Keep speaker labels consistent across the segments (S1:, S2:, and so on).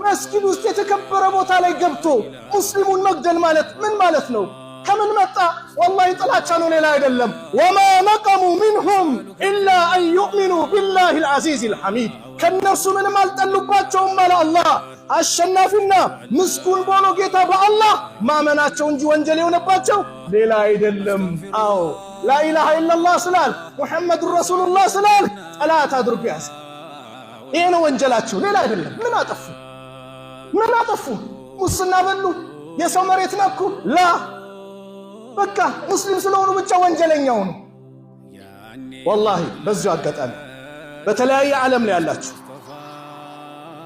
S1: መስጊድ ውስጥ የተከበረ ቦታ ላይ ገብቶ ሙስሊሙን መግደል ማለት ምን ማለት ነው? ከምን መጣ? ወላሂ ጥላቻ ነው፣ ሌላ አይደለም። ወማ ነቀሙ ሚንሁም ኢላ አን ዩእሚኑ ቢላሂል ዐዚዚል ሐሚድ። ከነሱ ምንም አልጠሉባቸውም አለ አላህ። አሸናፊና ምስጉን በሆነው ጌታ በአላህ ማመናቸው እንጂ ወንጀል የሆነባቸው ሌላ አይደለም። አዎ ላኢላሃ ኢለላህ ስላል ሙሐመዱን ረሱሉላህ ስላል ጠላት አድርጎ ያዝ። ይሄ ነው ወንጀላቸው፣ ሌላ አይደለም። ምን አጠፉ? ምን አጠፉ? ሙስና በሉ? የሰው መሬት ነኩ? ላ በቃ ሙስሊም ስለሆኑ ብቻ ወንጀለኛው ነው። ወላሂ በዚሁ አጋጣሚ በተለያየ ዓለም ላይ ያላችሁ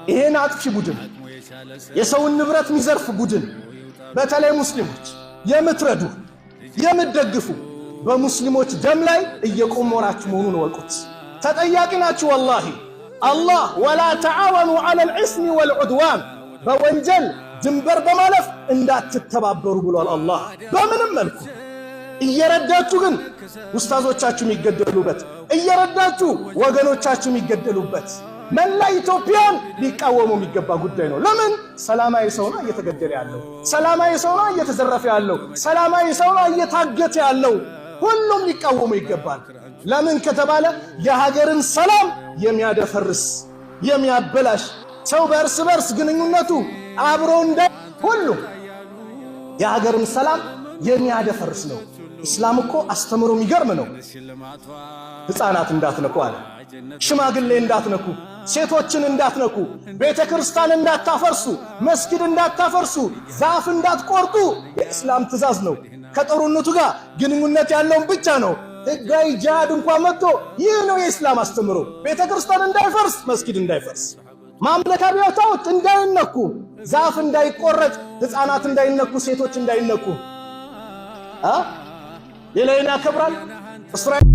S1: ይሄን አጥፊ ቡድን፣ የሰውን ንብረት የሚዘርፍ ቡድን በተለይ ሙስሊሞች የምትረዱ የምትደግፉ በሙስሊሞች ደም ላይ እየቆመራችሁ መሆኑን ወቁት። ተጠያቂ ናችሁ። ወላሂ አላህ ወላ ተዓወኑ ዐለል ኢስሚ ወልዑድዋን፣ በወንጀል ድንበር በማለፍ እንዳትተባበሩ ብሏል አላህ። በምንም መልኩ እየረዳችሁ ግን ኡስታዞቻችሁ የሚገደሉበት፣ እየረዳችሁ ወገኖቻችሁ የሚገደሉበት መላ ኢትዮጵያን ሊቃወሙ የሚገባ ጉዳይ ነው። ለምን? ሰላማዊ ሰው ነው እየተገደለ ያለው፣ ሰላማዊ ሰው ነው እየተዘረፈ ያለው፣ ሰላማዊ ሰው ነው እየታገተ ያለው። ሁሉም ሊቃወሙ ይገባል። ለምን ከተባለ የሀገርን ሰላም የሚያደፈርስ የሚያበላሽ ሰው በእርስ በርስ ግንኙነቱ አብሮ እንደ ሁሉ የሀገርን ሰላም የሚያደፈርስ ነው። ኢስላም እኮ አስተምሮ የሚገርም ነው። ሕፃናት እንዳትነኩ አለ፣ ሽማግሌ እንዳትነኩ፣ ሴቶችን እንዳትነኩ፣ ቤተ ክርስቲያን እንዳታፈርሱ፣ መስጊድ እንዳታፈርሱ፣ ዛፍ እንዳትቆርጡ የኢስላም ትእዛዝ ነው። ከጦርነቱ ጋር ግንኙነት ያለውን ብቻ ነው። ሕጋዊ ጂሃድ እንኳን መጥቶ ይህ ነው የኢስላም አስተምሮ። ቤተ ክርስቲያን እንዳይፈርስ፣ መስጊድ እንዳይፈርስ፣ ማምለኪያ ቦታዎች እንዳይነኩ፣ ዛፍ እንዳይቆረጥ፣ ሕፃናት እንዳይነኩ፣ ሴቶች እንዳይነኩ። ሌላውን ያከብራል እስራኤል